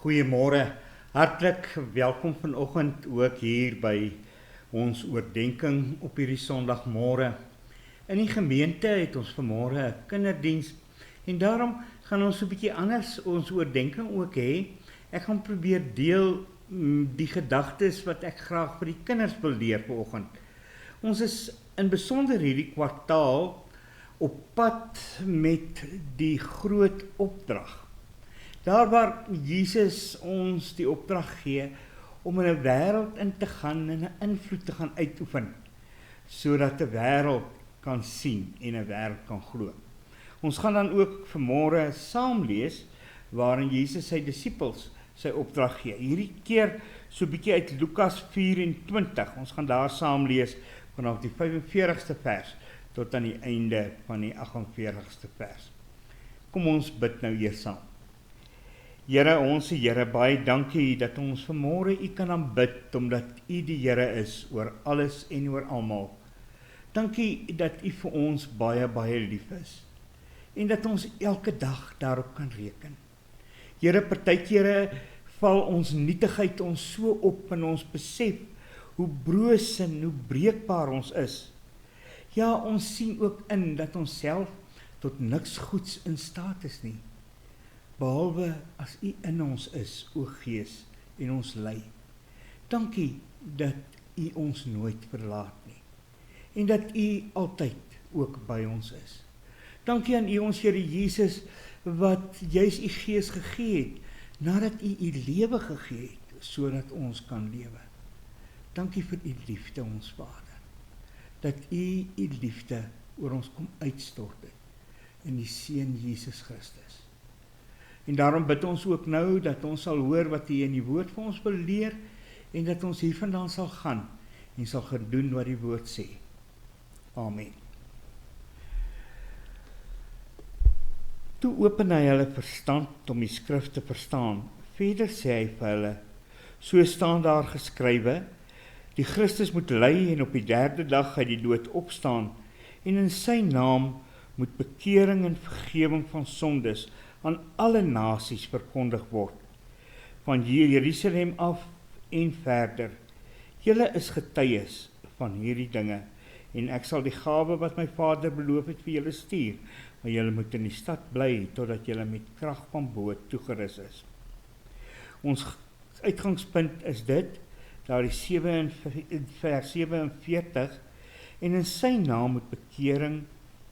Goeiemôre. Hartlik welkom vanoggend ook hier by ons oordenking op hierdie Sondagmôre. In die gemeente het ons vanmôre 'n kinderdiens en daarom gaan ons 'n bietjie anders ons oordenking ook hê. Ek gaan probeer deel die gedagtes wat ek graag vir die kinders wil leer vanoggend. Ons is in besonder hierdie kwartaal op pad met die groot opdrag. Daar waar Jesus ons die opdrag gee om in 'n wêreld in te gaan en 'n invloed te gaan uitoefen, sodat 'n wêreld kan sien en 'n wêreld kan glo. Ons gaan dan ook vanmôre saam lees waarin Jesus sy disippels sy opdrag gee. Hierdie keer so 'n bietjie uit Lukas 24. Ons gaan daar saam lees vanaf die 45ste vers tot aan die einde van die 48ste vers. Kom ons bid nou eers saam. Here, onse Here, baie dankie dat ons vanmôre U kan aanbid, omdat U die Here is oor alles en oor almal. Dankie dat U vir ons baie, baie lief is, en dat ons elke dag daarop kan reken. Here, partykeer val ons nietigheid ons so op en ons besef hoe broos en hoe breekbaar ons is. Ja, ons sien ook in dat ons self tot niks goeds in staat is nie, behalwe as U in ons is, o Gees, en ons lei. Dankie dat U ons nooit verlaat nie, en dat U altyd ook by ons is. Dankie aan U, ons Here Jesus, wat juis U Gees gegee het, nadat U U lewe gegee het, sodat ons kan lewe. Dankie vir U liefde, ons Vader, dat U U liefde oor ons kom uitstort het, in die Seun Jesus Christus. En daarom bid ons ook nou dat ons sal hoor wat U in die woord vir ons wil leer en dat ons hiervandaan sal gaan en sal gedoen wat die woord sê. Amen. Toe open hy hulle verstand om die skrif te verstaan. Verder sê hy vir hulle, so staan daar geskrywe, die Christus moet ly en op die 3de dag uit die dood opstaan en in sy naam moet bekering en vergewing van sondes aan alle nasies verkondig word, van Jerusalem af en verder. Julle is getuies van hierdie dinge, en ek sal die gawe wat my Vader beloof het vir julle stuur, maar julle moet in die stad bly, totdat julle met krag van bo toegerus is. Ons uitgangspunt is dit, daar die vers 47, en in sy naam moet bekering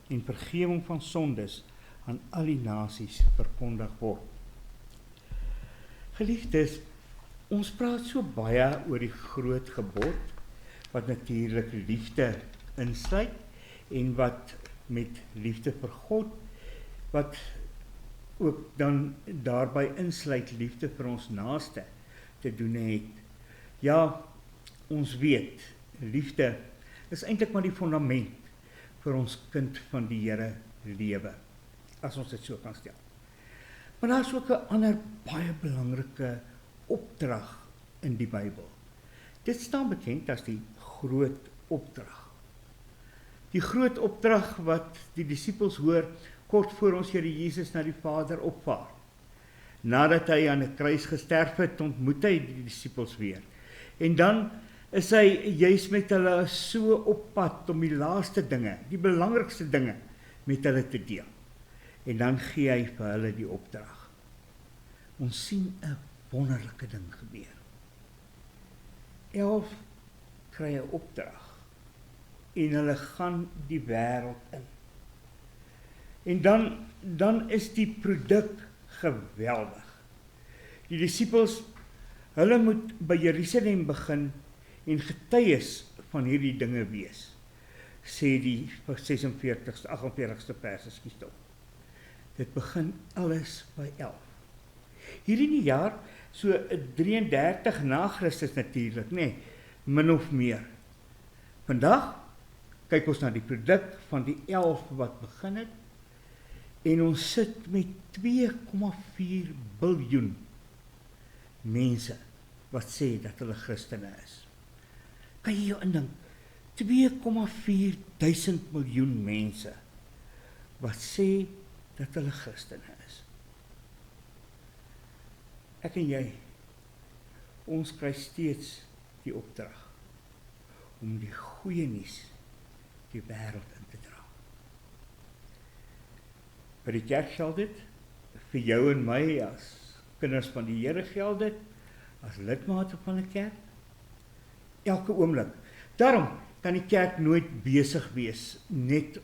en vergewing van sondes aan al die nasies verkondig word. Geliefdes, ons praat so baie oor die groot gebod, wat natuurlik liefde insluit, en wat met liefde vir God, wat ook dan daarby insluit liefde vir ons naaste te doen het. Ja, ons weet, liefde is eintlik maar die fundament vir ons kind van die Here lewe, as ons dit so kan stel. Maar daar is ook 'n ander baie belangrike opdrag in die Bybel. Dit staan bekend as die groot opdrag. Die groot opdrag wat die disippels hoor kort voor ons Here Jesus na die Vader opvaar. Nadat hy aan 'n kruis gesterf het, ontmoet hy die disippels weer. En dan is hy juis met hulle so op pad om die laaste dinge, die belangrikste dinge met hulle te deel. En dan gee hy vir hulle die opdrag. Ons sien 'n wonderlike ding gebeur. 11 kry 'n opdrag en hulle gaan die wêreld in. En dan is die produk geweldig. Die disippels, hulle moet by Jerusalem begin en getuies van hierdie dinge wees, sê die 48ste vers, ekskuus tog. Dit begin alles by 11. Hier in die jaar, so 33 na Christus natuurlik, min of meer. Vandag kyk ons na die produk van die 11 wat begin het, en ons sit met 2,4 biljoen mense wat sê dat hulle Christene is. Kan jy jou indink, 2,4 duisend miljoen mense wat sê dat hulle Christene is. Ek en jy, ons kry steeds die opdrag om die goeie nuus die wêreld in te dra. Vir die kerk geld dit, vir jou en my as kinders van die Here geld dit, as lidmate van 'n kerk, elke oomblik. Daarom kan die kerk nooit besig wees net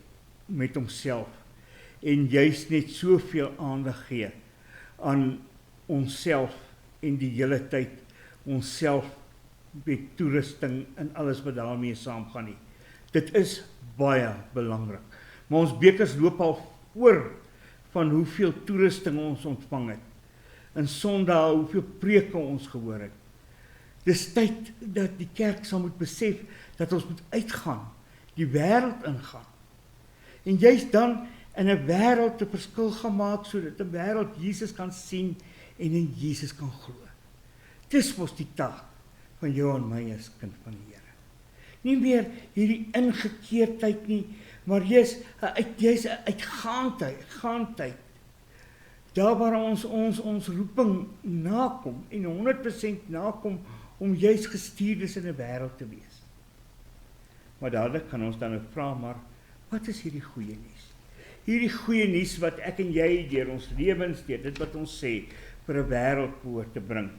met homself en juist net soveel aandag gee aan onsself en die hele tyd onsself met toerusting en alles wat daarmee saamgaan nie. Dit is baie belangrik. Maar ons bekers loop al voor van hoeveel toerusting ons ontvang het. In Sondag hoeveel preke ons gehoor het. Dis tyd dat die kerk sal moet besef dat ons moet uitgaan, die wêreld ingaan. En juist dan in 'n wêreld 'n verskil gaan maak sodat 'n wêreld Jesus kan sien en in Jesus kan glo. Dis mos die taak van jou en my as kind van die Here. Nie meer hierdie ingekeerdheid nie, maar jy's 'n uitgaandheid. Daar waar ons roeping nakom en 100% nakom om juist gestuurdes in 'n wêreld te wees. Maar dadelik kan ons dan vra, maar wat is hierdie goeie nuus? Hierdie goeie nuus wat ek en jy deur ons lewens, deur dit wat ons sê, vir 'n wêreld behoort te bring.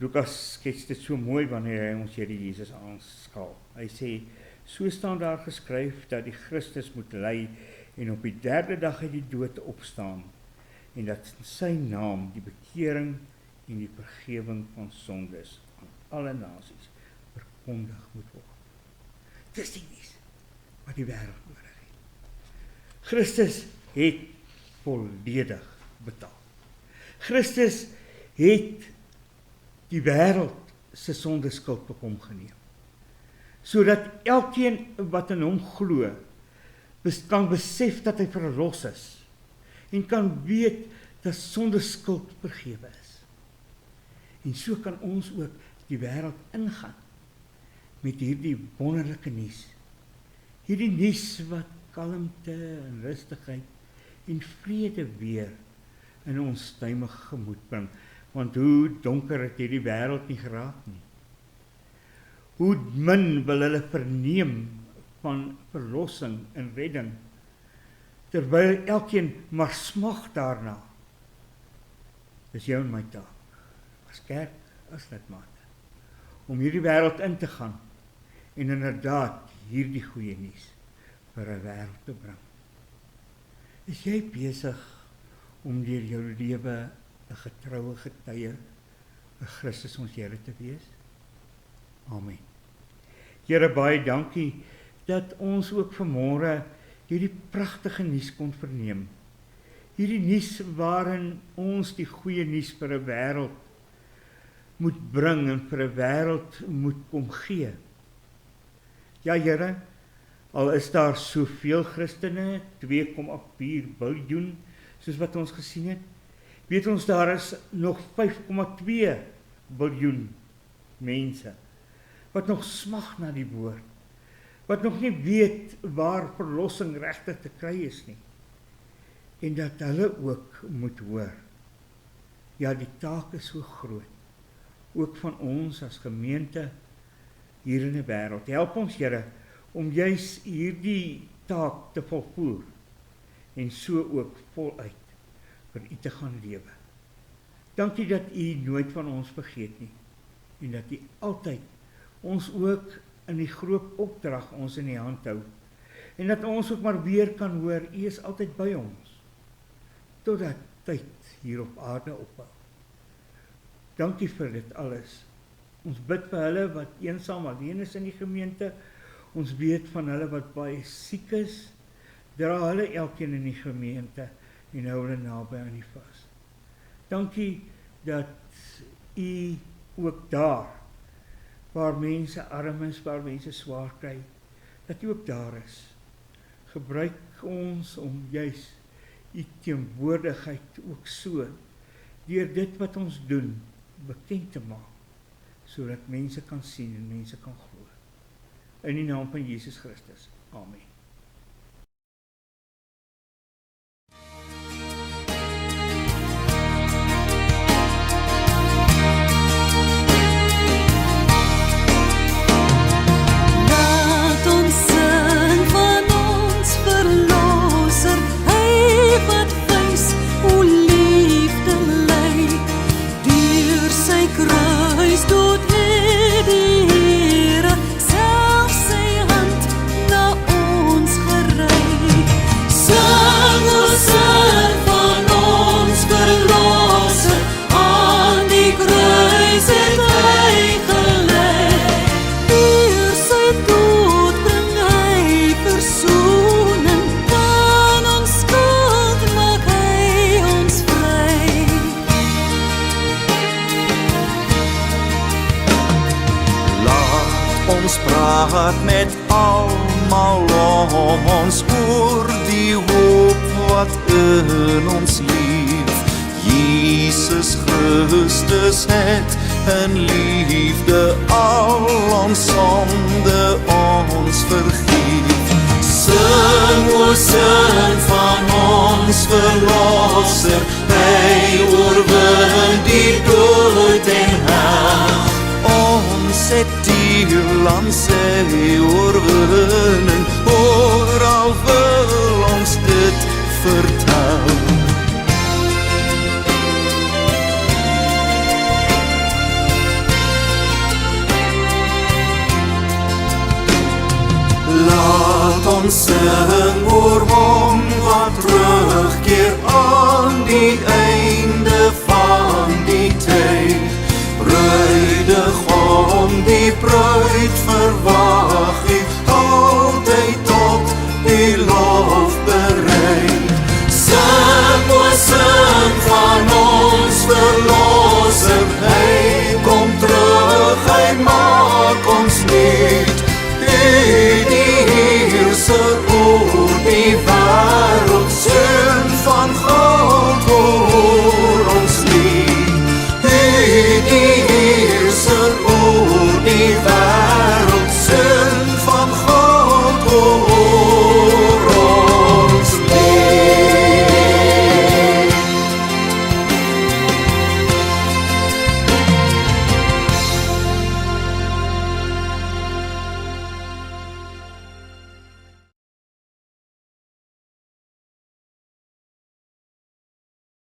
Lukas skets dit so mooi wanneer hy ons Here Jesus aanskaal. Hy sê, so staan daar geskryf dat die Christus moet ly en op die 3de dag uit die dood opstaan en dat in sy naam die bekering en die vergewing van sondes aan alle nasies verkondig moet word. Dis die nuus wat die wêreld nodig het. Christus het volledig betaal. Christus het die wêreld se sondeskuld op hom geneem. Sodat elkeen wat in hom glo, kan besef dat hy verlos is en kan weet dat sondeskuld vergewe is. En so kan ons ook die wêreld ingaan met hierdie wonderlike nuus. Hierdie nuus wat kalmte en rustigheid en vrede weer in ons stuimige gemoed bring. Want hoe donker het hierdie wêreld nie geraak nie. Hoe min wil hulle verneem van verlossing en redding, terwyl elkeen maar smag daarna. Dis jou en my taak, as kerk, as lidmate, om hierdie wêreld in te gaan en inderdaad hierdie goeie nuus vir 'n wêreld te bring. Is jy besig om deur jou lewe 'n getroue getuie vir Christus ons Here te wees? Amen. Here, baie dankie dat ons ook vanmôre hierdie pragtige nuus kon verneem. Hierdie nuus waarin ons die goeie nuus vir 'n wêreld moet bring en vir 'n wêreld moet kom gee. Ja, Here, al is daar soveel Christene, 2,4 biljoen, soos wat ons gesien het, weet ons daar is nog 5,2 biljoen mense wat nog smag na die woord, wat nog nie weet waar verlossing regtig te kry is nie, en dat hulle ook moet hoor. Ja, die taak is so groot, ook van ons as gemeente hier in die wêreld. Help ons, Here, om juis hierdie taak te volvoer en so ook voluit vir U te gaan lewe. Dankie dat U nooit van ons vergeet nie en dat U altyd ons ook in die groot opdrag ons in die hand hou en dat ons ook maar weer kan hoor, U is altyd by ons totdat tyd hier op aarde ophou. Dankie vir dit alles. Ons bid vir hulle wat eensaam alleen is in die gemeente. Ons weet van hulle wat baie siek is. Dra hulle elkeen in die gemeente en hou hulle naby aan U vas. Dankie dat U ook daar, waar mense arm is, waar mense swaar kry, dat U ook daar is. Gebruik ons om juis U teenwoordigheid ook so, deur dit wat ons doen, bekend te maak, sodat mense kan sien en mense kan glo. In die naam van Jesus Christus. Amen. praat met almal om ons oor die hoop wat in ons leef. Jesus Christus het in liefde al ons sonde ons vergeef. Sing o sing van ons verlosser, hy oorwin die dood en hel. Ons het deel aan sy oorwinning, oral wil ons dit vertel.